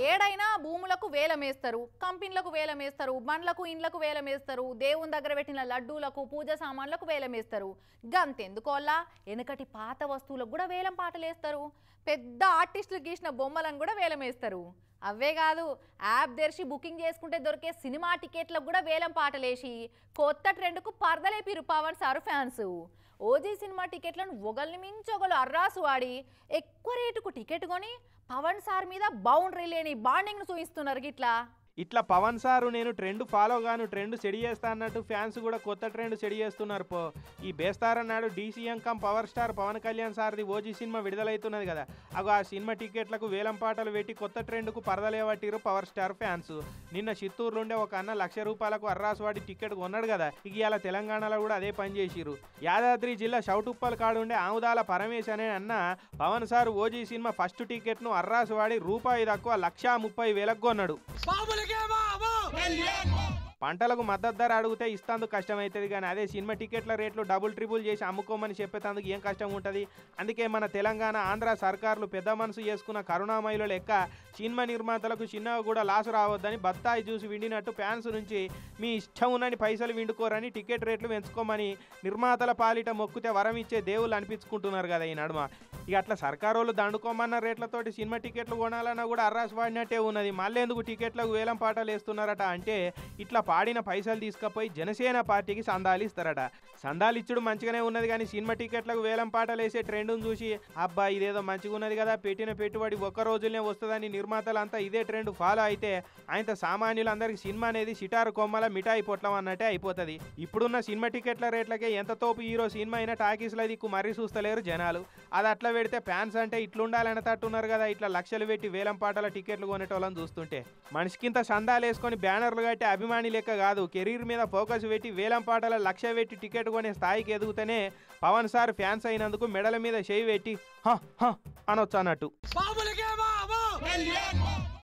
ఏడైనా భూములకు వేలమేస్తారు, కంపెనీలకు వేలమేస్తారు, బండ్లకు ఇండ్లకు వేలమేస్తారు, దేవుని దగ్గర పెట్టిన లడ్డూలకు పూజ సామాన్లకు వేలమేస్తారు. గంతెందుకోల్లా వెనకటి పాత వస్తువులకు కూడా వేలం పాటలేస్తారు. పెద్ద ఆర్టిస్టులు గీసిన బొమ్మలను కూడా వేలమేస్తారు. అవే కాదు, యాప్ తెరిచి బుకింగ్ చేసుకుంటే దొరికే సినిమా టికెట్లకు కూడా వేలం పాటలేసి కొత్త ట్రెండ్కు పరదలేపిరు Pawan sir fans. OG cinema టికెట్లను ఒకరిని మించి ఒకరు అర్రాసు వాడి ఎక్కువ రేటుకు టికెట్ కొని పవన్ సార్ మీద బౌండరీ లేని బాండింగ్ను చూపిస్తున్నారు. ఇట్లా పవన్ సారు నేను ట్రెండ్ ఫాలో గాను, ట్రెండ్ సెడి చేస్తా అన్నట్టు ఫ్యాన్స్ కూడా కొత్త ట్రెండ్ సెడి చేస్తున్నారు. ఈ బేస్తారన్నాడు DCM cum power star Pawan Kalyan సార్ది ఓజీ సినిమా విడుదలవుతున్నది కదా, అగో ఆ సినిమా టికెట్లకు వేలం పాటలు పెట్టి కొత్త ట్రెండ్కు పరదలేవట్టిరు పవర్ స్టార్ ఫ్యాన్స్. నిన్న చిత్తూరులోండే ఒక అన్న ₹1,00,000 అర్రాసువాడి టికెట్ కొన్నాడు కదా, ఇక ఇలా తెలంగాణలో కూడా అదే పని చేసిరు. యాదాద్రి జిల్లా షౌటుప్పల్ కాడుండే ఆముదాల పరమేశ్ అనే అన్న Pawan sir OG cinema first టికెట్ను అర్రాసువాడి రూపాయి తక్కువ ₹130,000 కొన్నాడు. పంటలకు మద్దతు ధర అడిగితే ఇస్తాందుకు కష్టమవుతుంది, కానీ అదే సినిమా టికెట్ల రేట్లు డబుల్ ట్రిపుల్ చేసి అమ్ముకోమని చెప్పేందుకు ఏం కష్టం ఉంటుంది. అందుకే మన తెలంగాణ ఆంధ్ర సర్కార్లు పెద్ద మనసు చేసుకున్న కరుణామయుల లెక్క సినిమా నిర్మాతలకు చిన్నగా కూడా లాసు రావద్దని బత్తాయి జ్యూస్ విండినట్టు ఫ్యాన్స్ నుంచి మీ ఇష్టం ఉన్నని పైసలు విండుకోరని టికెట్ రేట్లు పెంచుకోమని నిర్మాతల పాలిట మొక్కుతే వరం ఇచ్చే దేవుళ్ళు అనిపించుకుంటున్నారు కదా ఈ నడుమ. ఇక అట్లా సర్కారోళ్ళు దండుకోమన్న రేట్లతోటి సినిమా టికెట్లు కొనాలన్నా కూడా అర్రాసు వాడినట్టే ఉన్నది. మళ్ళీ ఎందుకు టికెట్లకు వేలం పాటలు వేస్తున్నారట అంటే, ఇట్లా పాడిన పైసలు తీసుకుపోయి జనసేన పార్టీకి సందాలు ఇస్తారట. సందాలు ఇచ్చుడు మంచిగానే ఉన్నది, కానీ సినిమా టికెట్లకు వేలం పాటలు వేసే ట్రెండ్ను చూసి అబ్బా ఇదేదో మంచిగా ఉన్నది కదా, పెట్టిన పెట్టుబడి ఒక్క రోజులనే వస్తుందని నిర్మాతలంతా ఇదే ట్రెండ్ ఫాలో అయితే ఆయన సామాన్యులందరికీ సినిమా అనేది సిటారు కొమ్మల మిఠాయి పొట్లం అన్నట్టే అయిపోతుంది. ఇప్పుడున్న సినిమా టికెట్ల రేట్లకే ఎంత తోపు హీరో సినిమా అయినా టాకీస్ల దిక్కు మరీ చూస్తలేరు జనాలు. అది అట్లా పెడితే ఫ్యాన్స్ అంటే ఇట్లుండాలని తట్టున్నారు కదా, ఇట్లా లక్షలు పెట్టి వేలం పాటల టికెట్లు కొనేటోళ్ళని చూస్తుంటే. మనిషికింత సందాలు వేసుకొని బ్యానర్లు కట్టి అభిమాని లెక్క కాదు, కెరీర్ మీద ఫోకస్ పెట్టి వేలం పాటల లక్ష పెట్టి టికెట్ కొనే స్థాయికి ఎదుగుతూనే పవన్ సార్ ఫ్యాన్స్ అయినందుకు మెడల మీద చేయి పెట్టి అనొచ్చు అన్నట్టు.